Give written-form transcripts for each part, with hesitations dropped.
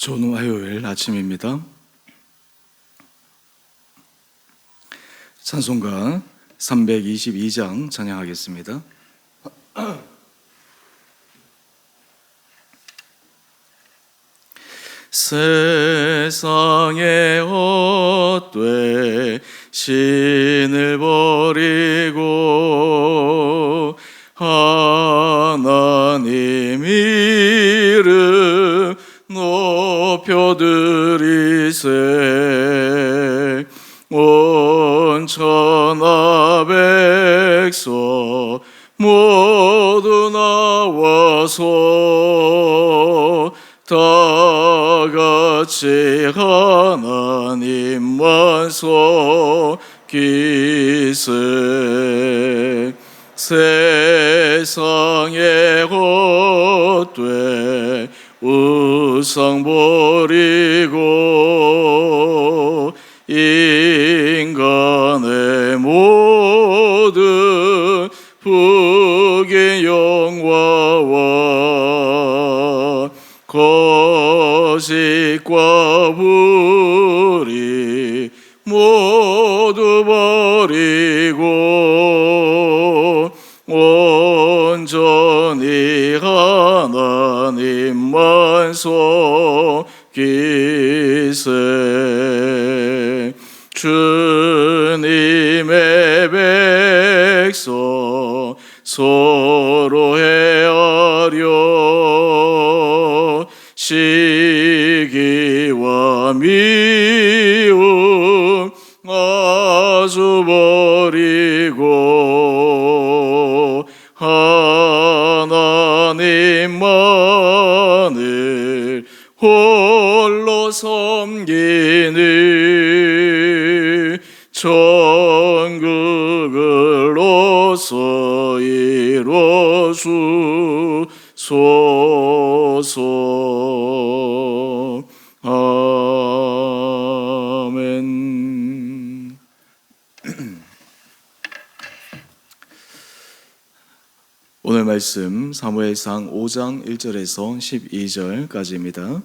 좋은 화요일 아침입니다. 찬송가 322장 찬양하겠습니다. 세상의 헛되 신을 버리고 하나님 이름 높여드리세. 온 천하 백성 모두 나와서 다같이 하나님만 섬기세. 세상의 헛되 우상 버리고 인간의 모든 부귀 영화와 거짓과 불의 모두 버리고 온전히 하나님만 섬기세. 주님의 백성 서로 헤아려 시기와 미움 아주 버리고 하나님만을 홀로 섬기는 천국을 어서 이뤄주소서. 아멘. 오늘 말씀 사무엘상 5장 1절에서 12절까지입니다.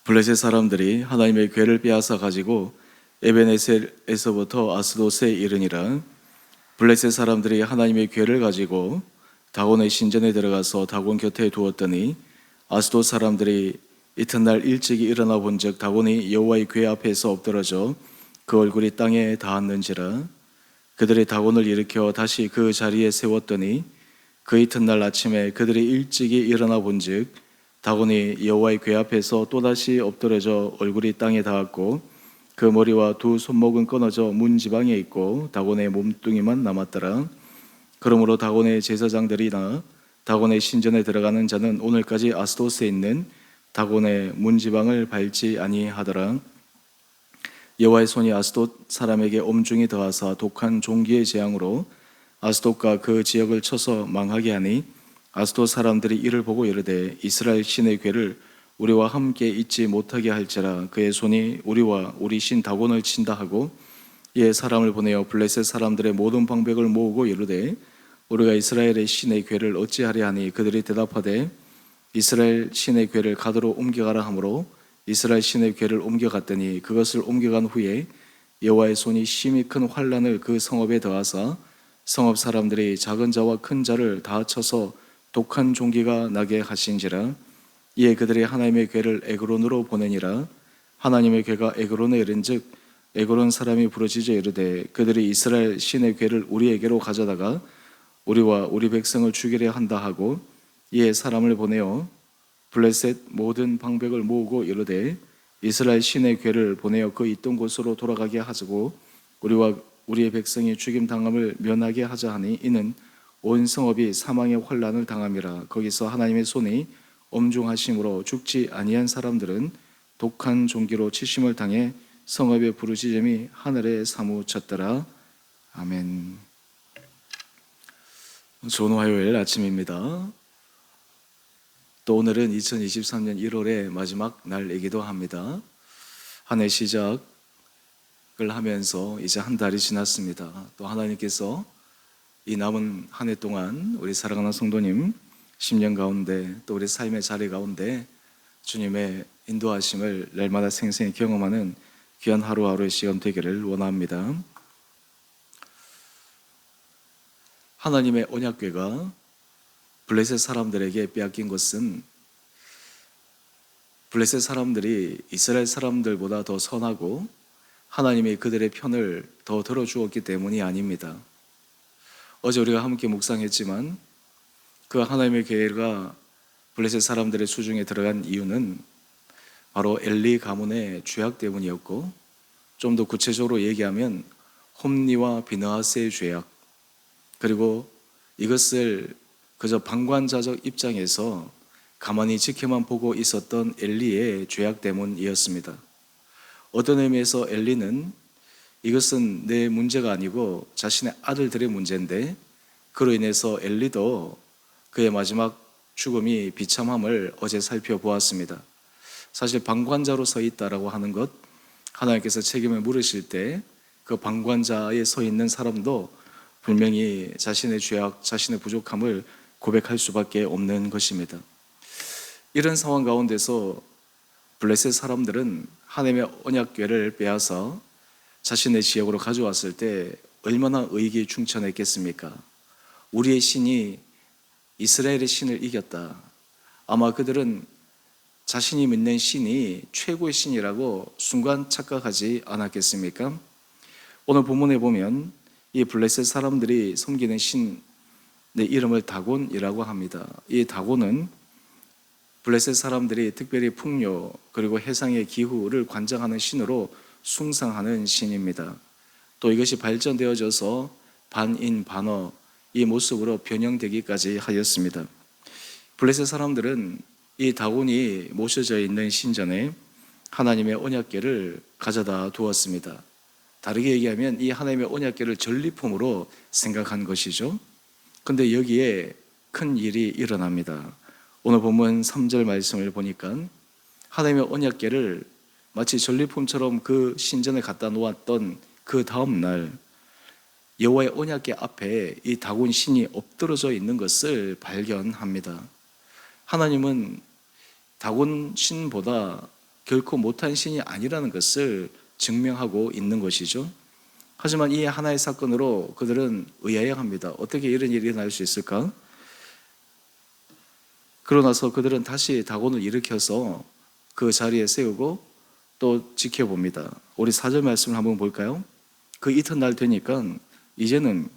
블레셋 사람들이 하나님의 궤를 빼앗아 가지고 에벤에셀에서부터 아스돗에 이르니라. 블레셋 사람들이 하나님의 궤를 가지고 다곤의 신전에 들어가서 다곤 곁에 두었더니 아스돗 사람들이 이튿날 일찍이 일어나 본즉 다곤이 여호와의 궤 앞에서 엎드러져 그 얼굴이 땅에 닿았는지라. 그들이 다곤을 일으켜 다시 그 자리에 세웠더니 그 이튿날 아침에 그들이 일찍이 일어나 본즉 다곤이 여호와의 궤 앞에서 또다시 엎드러져 얼굴이 땅에 닿았고 그 머리와 두 손목은 끊어져 문 지방에 있고 다곤의 몸뚱이만 남았더라. 그러므로 다곤의 제사장들이나 다곤의 신전에 들어가는 자는 오늘까지 아스돗에 있는 다곤의 문 지방을 밟지 아니하더라. 여호와의 손이 아스돗 사람에게 엄중히 더하사 독한 종기의 재앙으로 아스돗과 그 지역을 쳐서 망하게 하니 아스돗 사람들이 이를 보고 이르되 이스라엘 신의 궤를 우리와 함께 있지 못하게 할지라. 그의 손이 우리와 우리 신 다곤을 친다 하고 이에 사람을 보내어 블레셋 사람들의 모든 방백을 모으고 이르되 우리가 이스라엘의 신의 궤를 어찌하려 하니 그들이 대답하되 이스라엘 신의 궤를 가드로 옮겨가라 하므로 이스라엘 신의 궤를 옮겨갔더니 그것을 옮겨간 후에 여호와의 손이 심히 큰 환난을 그 성읍에 더하사 성읍 사람들이 작은 자와 큰 자를 다 쳐서 독한 종기가 나게 하신지라. 이에 그들이 하나님의 궤를 에그론으로 보내니라. 하나님의 궤가 에그론에 이른즉 에그론 사람이 부르짖어 이르되 그들이 이스라엘 신의 궤를 우리에게로 가져다가 우리와 우리 백성을 죽이려 한다 하고 이에 사람을 보내어 블레셋 모든 방백을 모으고 이르되 이스라엘 신의 궤를 보내어 그 있던 곳으로 돌아가게 하자고 우리와 우리의 백성이 죽임 당함을 면하게 하자 하니 이는 온 성읍이 사망의 환난을 당함이라. 거기서 하나님의 손이 엄중하심으로 죽지 아니한 사람들은 독한 종기로 치심을 당해 성읍의 부르짖음이 하늘에 사무쳤더라. 아멘. 좋은 화요일 아침입니다. 또 오늘은 2023년 1월의 마지막 날이기도 합니다. 한 해 시작을 하면서 이제 한 달이 지났습니다. 또 하나님께서 이 남은 한 해 동안 우리 사랑하는 성도님 심령 가운데 또 우리 삶의 자리 가운데 주님의 인도하심을 날마다 생생히 경험하는 귀한 하루하루의 시간 되기를 원합니다. 하나님의 언약궤가 블레셋 사람들에게 빼앗긴 것은 블레셋 사람들이 이스라엘 사람들보다 더 선하고 하나님이 그들의 편을 더 들어주었기 때문이 아닙니다. 어제 우리가 함께 묵상했지만 그 하나님의 계획가 블레셋 사람들의 수중에 들어간 이유는 바로 엘리 가문의 죄악 때문이었고, 좀 더 구체적으로 얘기하면 홈리와 비느하스의 죄악, 그리고 이것을 그저 방관자적 입장에서 가만히 지켜만 보고 있었던 엘리의 죄악 때문이었습니다. 어떤 의미에서 엘리는 이것은 내 문제가 아니고 자신의 아들들의 문제인데, 그로 인해서 엘리도 그의 마지막 죽음이 비참함을 어제 살펴보았습니다. 사실 방관자로 서 있다라고 하는 것, 하나님께서 책임을 물으실 때 그 방관자에 서 있는 사람도 분명히 자신의 죄악, 자신의 부족함을 고백할 수밖에 없는 것입니다. 이런 상황 가운데서 블레셋 사람들은 하나님의 언약궤를 빼앗아 자신의 지역으로 가져왔을 때 얼마나 의기충천했겠습니까? 우리의 신이 이스라엘의 신을 이겼다. 아마 그들은 자신이 믿는 신이 최고의 신이라고 순간 착각하지 않았겠습니까? 오늘 본문에 보면 이 블레셋 사람들이 섬기는 신의 이름을 다곤이라고 합니다. 이 다곤은 블레셋 사람들이 특별히 풍요 그리고 해상의 기후를 관장하는 신으로 숭상하는 신입니다. 또 이것이 발전되어져서 반인 반어 이 모습으로 변형되기까지 하였습니다. 블레셋 사람들은 이 다곤이 모셔져 있는 신전에 하나님의 언약궤를 가져다 두었습니다. 다르게 얘기하면 이 하나님의 언약궤를 전리품으로 생각한 것이죠. 그런데 여기에 큰 일이 일어납니다. 오늘 본문 3절 말씀을 보니까 하나님의 언약궤를 마치 전리품처럼 그 신전에 갖다 놓았던 그 다음 날 여호와의 언약궤 앞에 이 다곤 신이 엎드러져 있는 것을 발견합니다. 하나님은 다곤 신보다 결코 못한 신이 아니라는 것을 증명하고 있는 것이죠. 하지만 이 하나의 사건으로 그들은 의아해합니다. 어떻게 이런 일이 일어날 수 있을까? 그러고 나서 그들은 다시 다곤을 일으켜서 그 자리에 세우고 또 지켜봅니다. 우리 4절 말씀을 한번 볼까요? 그 이튿날 되니까 이제는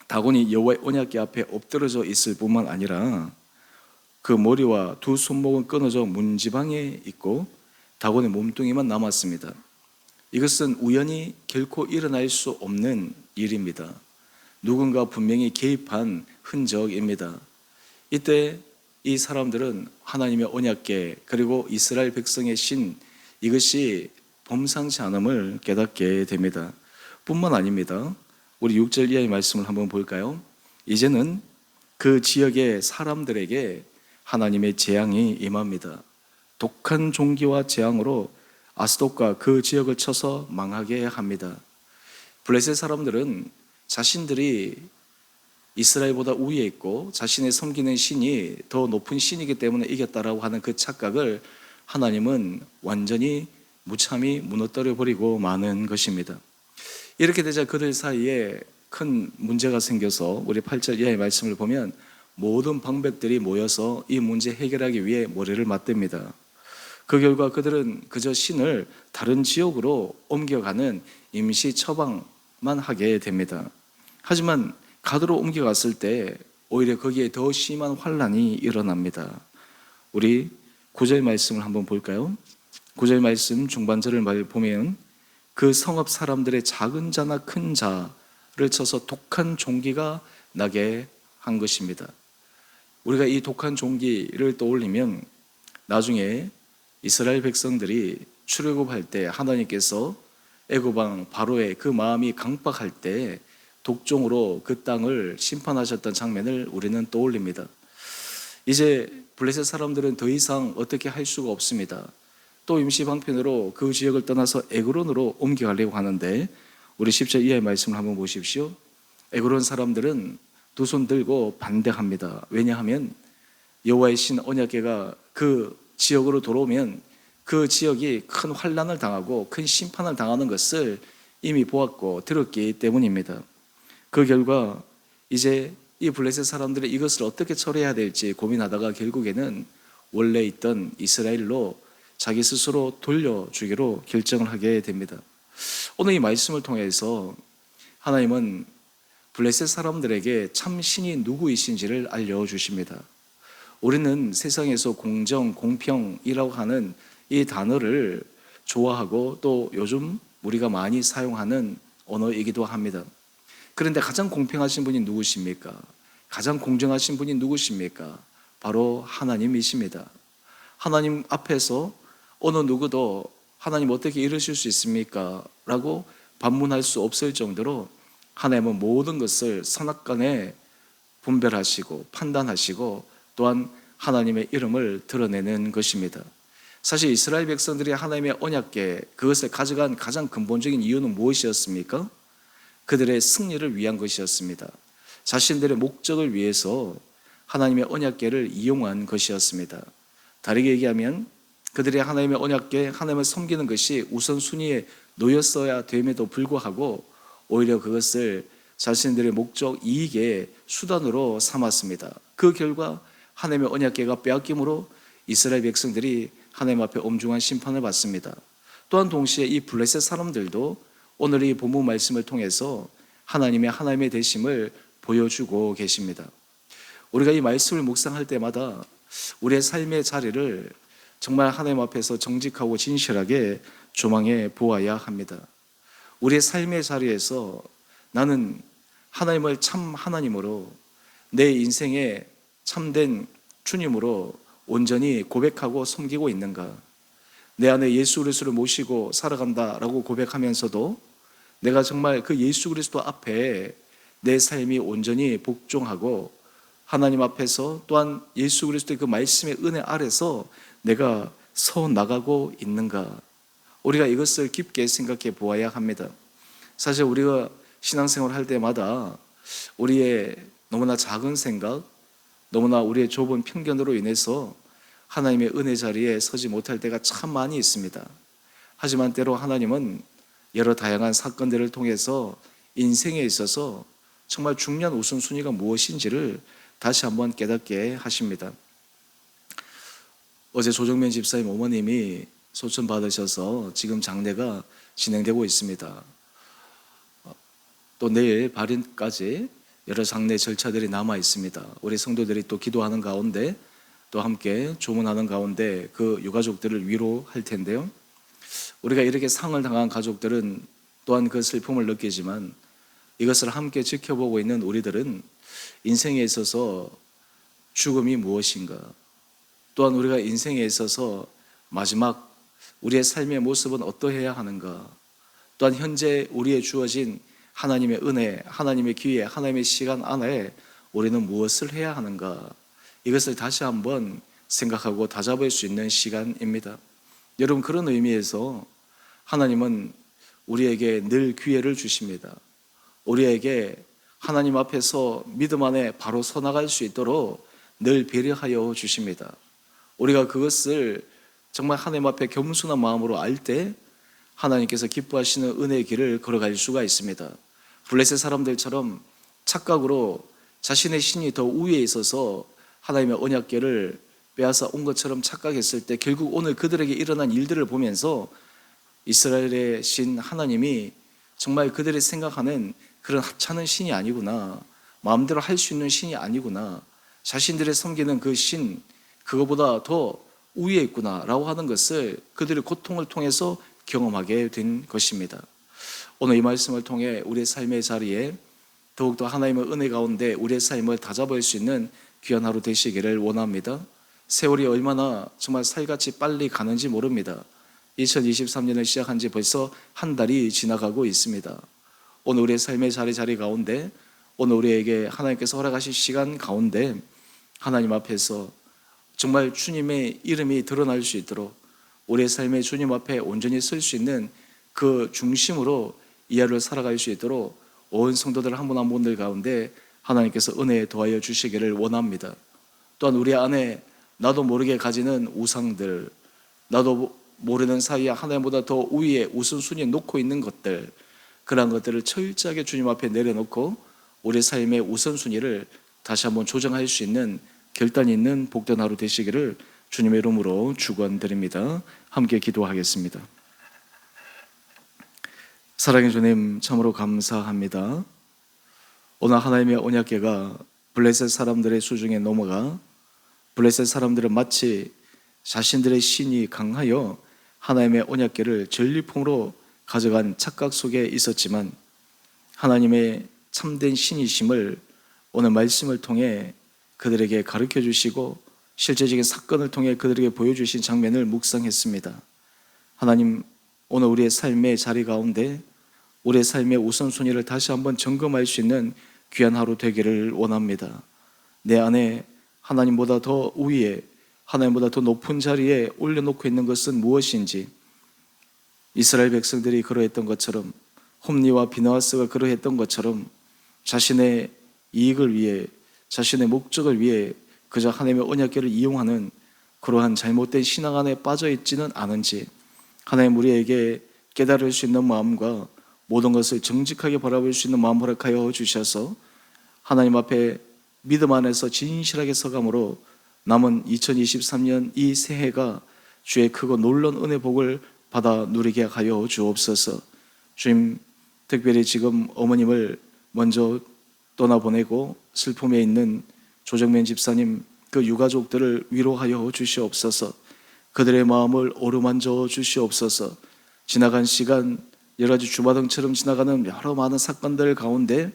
다곤이 여호와의 언약궤 앞에 엎드러져 있을 뿐만 아니라 그 머리와 두 손목은 끊어져 문지방에 있고 다곤의 몸뚱이만 남았습니다. 이것은 우연히 결코 일어날 수 없는 일입니다. 누군가 분명히 개입한 흔적입니다. 이때 이 사람들은 하나님의 언약궤 그리고 이스라엘 백성의 신, 이것이 범상치 않음을 깨닫게 됩니다. 뿐만 아닙니다. 우리 6절 이하의 말씀을 한번 볼까요? 이제는 그 지역의 사람들에게 하나님의 재앙이 임합니다. 독한 종기와 재앙으로 아스돗과 그 지역을 쳐서 망하게 합니다. 블레셋 사람들은 자신들이 이스라엘보다 우위에 있고 자신의 섬기는 신이 더 높은 신이기 때문에 이겼다라고 하는 그 착각을 하나님은 완전히 무참히 무너뜨려 버리고 마는 것입니다. 이렇게 되자 그들 사이에 큰 문제가 생겨서 우리 8절 이하의 말씀을 보면 모든 방백들이 모여서 이 문제 해결하기 위해 모래를 맞댑니다. 그 결과 그들은 그저 신을 다른 지역으로 옮겨가는 임시 처방만 하게 됩니다. 하지만 가드로 옮겨갔을 때 오히려 거기에 더 심한 환란이 일어납니다. 우리 9절 말씀을 한번 볼까요? 9절 말씀 중반절을 보면 그 성읍 사람들의 작은 자나 큰 자를 쳐서 독한 종기가 나게 한 것입니다. 우리가 이 독한 종기를 떠올리면 나중에 이스라엘 백성들이 출애굽할 때 하나님께서 애굽 왕 바로의 그 마음이 강박할 때 독종으로 그 땅을 심판하셨던 장면을 우리는 떠올립니다. 이제 블레셋 사람들은 더 이상 어떻게 할 수가 없습니다. 또 임시 방편으로 그 지역을 떠나서 에그론으로 옮겨가려고 하는데 우리 10절 이하의 말씀을 한번 보십시오. 에그론 사람들은 두 손 들고 반대합니다. 왜냐하면 여호와의 신 언약궤가 그 지역으로 돌아오면 그 지역이 큰 환난을 당하고 큰 심판을 당하는 것을 이미 보았고 들었기 때문입니다. 그 결과 이제 이 블레셋 사람들이 이것을 어떻게 처리해야 될지 고민하다가 결국에는 원래 있던 이스라엘로 자기 스스로 돌려주기로 결정을 하게 됩니다. 오늘 이 말씀을 통해서 하나님은 블레셋 사람들에게 참 신이 누구이신지를 알려주십니다. 우리는 세상에서 공정, 공평이라고 하는 이 단어를 좋아하고 또 요즘 우리가 많이 사용하는 언어이기도 합니다. 그런데 가장 공평하신 분이 누구십니까? 가장 공정하신 분이 누구십니까? 바로 하나님이십니다. 하나님 앞에서 어느 누구도 하나님 어떻게 이러실 수 있습니까? 라고 반문할 수 없을 정도로 하나님은 모든 것을 선악간에 분별하시고 판단하시고 또한 하나님의 이름을 드러내는 것입니다. 사실 이스라엘 백성들이 하나님의 언약궤 그것을 가져간 가장 근본적인 이유는 무엇이었습니까? 그들의 승리를 위한 것이었습니다. 자신들의 목적을 위해서 하나님의 언약궤를 이용한 것이었습니다. 다르게 얘기하면 그들이 하나님의 언약궤, 하나님을 섬기는 것이 우선순위에 놓였어야 됨에도 불구하고 오히려 그것을 자신들의 목적 이익의 수단으로 삼았습니다. 그 결과 하나님의 언약궤가 빼앗김으로 이스라엘 백성들이 하나님 앞에 엄중한 심판을 받습니다. 또한 동시에 이 블레셋 사람들도 오늘 이 본문 말씀을 통해서 하나님의 되심을 보여주고 계십니다. 우리가 이 말씀을 묵상할 때마다 우리의 삶의 자리를 정말 하나님 앞에서 정직하고 진실하게 조망해 보아야 합니다. 우리의 삶의 자리에서 나는 하나님을 참 하나님으로 내 인생에 참된 주님으로 온전히 고백하고 섬기고 있는가? 내 안에 예수 그리스도를 모시고 살아간다라고 고백하면서도 내가 정말 그 예수 그리스도 앞에 내 삶이 온전히 복종하고 하나님 앞에서 또한 예수 그리스도의 그 말씀의 은혜 아래서 내가 서 나가고 있는가? 우리가 이것을 깊게 생각해 보아야 합니다. 사실 우리가 신앙생활 할 때마다 우리의 너무나 작은 생각, 너무나 우리의 좁은 편견으로 인해서 하나님의 은혜 자리에 서지 못할 때가 참 많이 있습니다. 하지만 때로 하나님은 여러 다양한 사건들을 통해서 인생에 있어서 정말 중요한 우선순위가 무엇인지를 다시 한번 깨닫게 하십니다. 어제 조정면 집사님 어머님이 소천 받으셔서 지금 장례가 진행되고 있습니다. 또 내일 발인까지 여러 장례 절차들이 남아 있습니다. 우리 성도들이 또 기도하는 가운데 또 함께 조문하는 가운데 그 유가족들을 위로할 텐데요. 우리가 이렇게 상을 당한 가족들은 또한 그 슬픔을 느끼지만 이것을 함께 지켜보고 있는 우리들은 인생에 있어서 죽음이 무엇인가, 또한 우리가 인생에 있어서 마지막 우리의 삶의 모습은 어떠해야 하는가, 또한 현재 우리의 주어진 하나님의 은혜, 하나님의 기회, 하나님의 시간 안에 우리는 무엇을 해야 하는가, 이것을 다시 한번 생각하고 다잡을 수 있는 시간입니다. 여러분, 그런 의미에서 하나님은 우리에게 늘 기회를 주십니다. 우리에게 하나님 앞에서 믿음 안에 바로 서나갈 수 있도록 늘 배려하여 주십니다. 우리가 그것을 정말 하나님 앞에 겸손한 마음으로 알 때 하나님께서 기뻐하시는 은혜의 길을 걸어갈 수가 있습니다. 블레셋 사람들처럼 착각으로 자신의 신이 더 우위에 있어서 하나님의 언약궤를 빼앗아 온 것처럼 착각했을 때 결국 오늘 그들에게 일어난 일들을 보면서 이스라엘의 신 하나님이 정말 그들이 생각하는 그런 하찮은 신이 아니구나, 마음대로 할 수 있는 신이 아니구나, 자신들이 섬기는 그 신, 그거보다 더 우위에 있구나 라고 하는 것을 그들의 고통을 통해서 경험하게 된 것입니다. 오늘 이 말씀을 통해 우리의 삶의 자리에 더욱더 하나님의 은혜 가운데 우리의 삶을 다잡을 수 있는 귀한 하루 되시기를 원합니다. 세월이 얼마나 정말 살같이 빨리 가는지 모릅니다. 2023년을 시작한 지 벌써 한 달이 지나가고 있습니다. 오늘 우리의 삶의 자리 가운데, 오늘 우리에게 하나님께서 허락하신 시간 가운데 하나님 앞에서 정말 주님의 이름이 드러날 수 있도록 우리의 삶의 주님 앞에 온전히 설 수 있는 그 중심으로 이 하루를 살아갈 수 있도록 온 성도들 한 분 한 분들 가운데 하나님께서 은혜에 더하여 주시기를 원합니다. 또한 우리 안에 나도 모르게 가지는 우상들, 나도 모르는 사이에 하나님보다 더 우위에 우선순위에 놓고 있는 것들, 그러한 것들을 철저하게 주님 앞에 내려놓고 우리 삶의 우선순위를 다시 한번 조정할 수 있는 결단 있는 복된 하루 되시기를 주님의 이름으로 축원드립니다. 함께 기도하겠습니다. 사랑의 주님, 참으로 감사합니다. 오늘 하나님의 언약궤가 블레셋 사람들의 수중에 넘어가 블레셋 사람들은 마치 자신들의 신이 강하여 하나님의 언약궤를 전리품으로 가져간 착각 속에 있었지만 하나님의 참된 신이심을 오늘 말씀을 통해 그들에게 가르쳐 주시고 실제적인 사건을 통해 그들에게 보여주신 장면을 묵상했습니다. 하나님, 오늘 우리의 삶의 자리 가운데 우리의 삶의 우선순위를 다시 한번 점검할 수 있는 귀한 하루 되기를 원합니다. 내 안에 하나님보다 더 위에, 하나님보다 더 높은 자리에 올려놓고 있는 것은 무엇인지, 이스라엘 백성들이 그러했던 것처럼, 홈리와 비나하스가 그러했던 것처럼 자신의 이익을 위해, 자신의 목적을 위해 그저 하나님의 언약궤를 이용하는 그러한 잘못된 신앙 안에 빠져 있지는 않은지, 하나님 우리에게 깨달을 수 있는 마음과 모든 것을 정직하게 바라볼 수 있는 마음 허락하여 주셔서 하나님 앞에 믿음 안에서 진실하게 서감으로 남은 2023년 이 새해가 주의 크고 놀라운 은혜 복을 받아 누리게 하여 주옵소서. 주님, 특별히 지금 어머님을 먼저 떠나보내고 슬픔에 있는 조정면 집사님, 그 유가족들을 위로하여 주시옵소서. 그들의 마음을 어루만져 주시옵소서. 지나간 시간, 여러 가지 주마등처럼 지나가는 여러 많은 사건들 가운데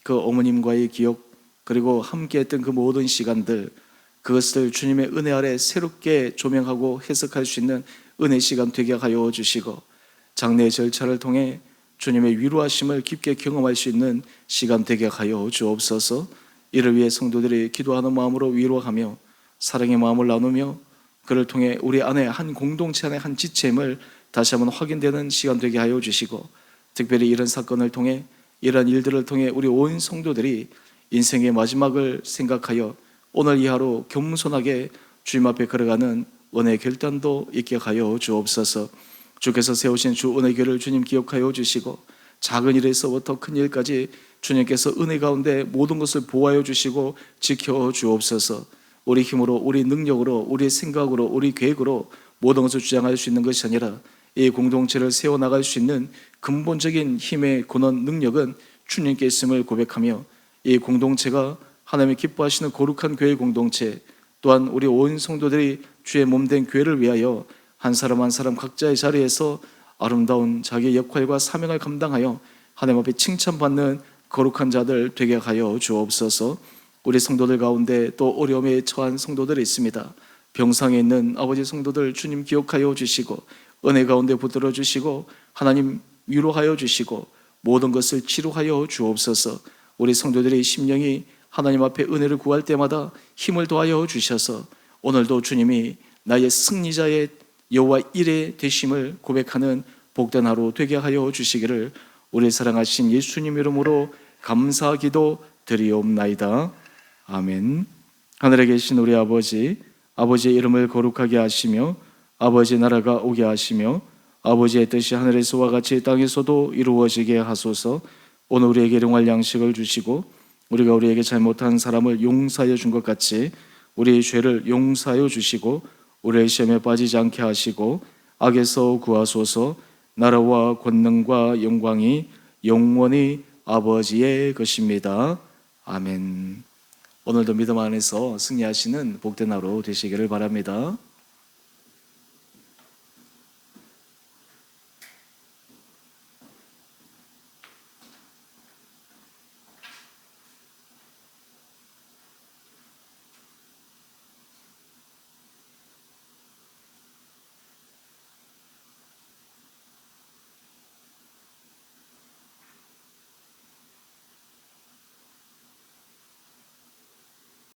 그 어머님과의 기억, 그리고 함께했던 그 모든 시간들, 그것을 주님의 은혜 아래 새롭게 조명하고 해석할 수 있는 은혜 시간 되게 하여 주시고, 장례 절차를 통해 주님의 위로하심을 깊게 경험할 수 있는 시간 되게 하여 주옵소서. 이를 위해 성도들이 기도하는 마음으로 위로하며 사랑의 마음을 나누며 그를 통해 우리 안에 한 공동체 안에 한 지체임을 다시 한번 확인되는 시간 되게 하여 주시고, 특별히 이런 사건을 통해, 이런 일들을 통해 우리 온 성도들이 인생의 마지막을 생각하여 오늘 이 하루 겸손하게 주님 앞에 걸어가는 은혜의 결단도 있게 하여 주옵소서. 주께서 세우신 주 은혜궤를 주님 기억하여 주시고 작은 일에서부터 큰 일까지 주님께서 은혜 가운데 모든 것을 보호하여 주시고 지켜 주옵소서. 우리 힘으로, 우리 능력으로, 우리 생각으로, 우리 계획으로 모든 것을 주장할 수 있는 것이 아니라 이 공동체를 세워나갈 수 있는 근본적인 힘의 근원 능력은 주님께 있음을 고백하며 이 공동체가 하나님의 기뻐하시는 거룩한 교회 공동체, 또한 우리 온 성도들이 주의 몸된 교회를 위하여 한 사람 한 사람 각자의 자리에서 아름다운 자기의 역할과 사명을 감당하여 하나님 앞에 칭찬받는 거룩한 자들 되게 하여 주옵소서. 우리 성도들 가운데 또 어려움에 처한 성도들이 있습니다. 병상에 있는 아버지 성도들 주님 기억하여 주시고 은혜 가운데 붙들어 주시고 하나님 위로하여 주시고 모든 것을 치료하여 주옵소서. 우리 성도들의 심령이 하나님 앞에 은혜를 구할 때마다 힘을 더하여 주셔서 오늘도 주님이 나의 승리자의 여호와 이레 되심을 고백하는 복된 하루 되게 하여 주시기를 우리 사랑하신 예수님 이름으로 감사기도 드리옵나이다. 아멘. 하늘에 계신 우리 아버지, 아버지의 이름을 거룩하게 하시며 아버지의 나라가 오게 하시며 아버지의 뜻이 하늘에서와 같이 땅에서도 이루어지게 하소서. 오늘 우리에게 일용할 양식을 주시고 우리가 우리에게 잘못한 사람을 용서하여 준 것 같이 우리의 죄를 용서하여 주시고 우리의 시험에 빠지지 않게 하시고 악에서 구하소서. 나라와 권능과 영광이 영원히 아버지의 것입니다. 아멘. 오늘도 믿음 안에서 승리하시는 복된 하루 되시기를 바랍니다.